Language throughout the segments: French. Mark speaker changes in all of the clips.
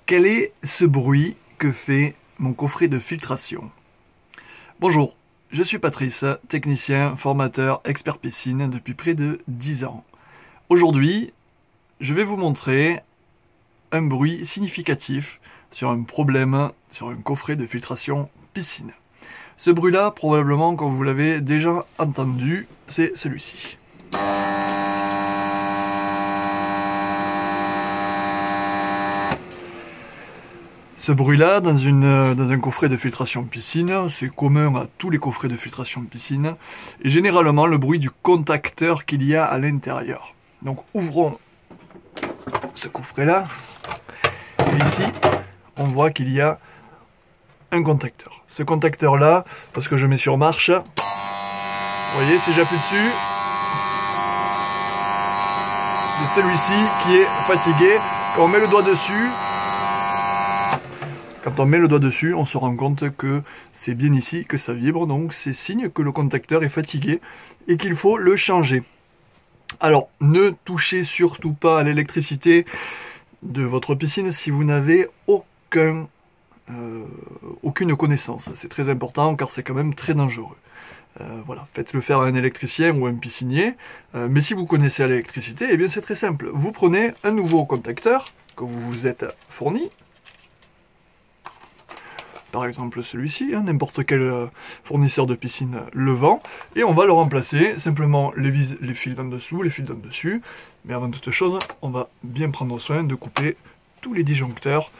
Speaker 1: Quel est ce bruit que fait mon coffret de filtration? Bonjour, je suis Patrice, technicien, formateur, expert piscine depuis près de 10 ans. Aujourd'hui, je vais vous montrer un bruit significatif sur un problème sur un coffret de filtration piscine. Ce bruit-là, probablement, comme vous l'avez déjà entendu, c'est celui-ci. Ce bruit-là, dans un coffret de filtration piscine, c'est commun à tous les coffrets de filtration piscine, et généralement le bruit du contacteur qu'il y a à l'intérieur. Donc ouvrons ce coffret-là, et ici, on voit qu'il y a un contacteur. Ce contacteur-là, parce que je mets sur marche, vous voyez, si j'appuie dessus, c'est celui-ci qui est fatigué. Quand on met le doigt dessus, on se rend compte que c'est bien ici que ça vibre, donc c'est signe que le contacteur est fatigué et qu'il faut le changer. Alors, ne touchez surtout pas à l'électricité de votre piscine si vous n'avez aucune connaissance. C'est très important car c'est quand même très dangereux. Voilà, faites-le faire à un électricien ou un piscinier. Mais si vous connaissez l'électricité, eh bien c'est très simple. Vous prenez un nouveau contacteur que vous vous êtes fourni. Par exemple celui-ci, hein, n'importe quel fournisseur de piscine le vend, et on va le remplacer, simplement les fils d'en dessous, les fils d'en dessus, mais avant toute chose, on va bien prendre soin de couper tous les disjoncteurs,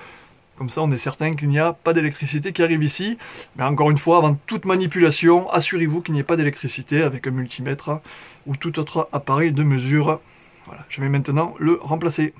Speaker 1: comme ça on est certain qu'il n'y a pas d'électricité qui arrive ici, mais encore une fois, avant toute manipulation, assurez-vous qu'il n'y ait pas d'électricité avec un multimètre ou tout autre appareil de mesure. Voilà, je vais maintenant le remplacer.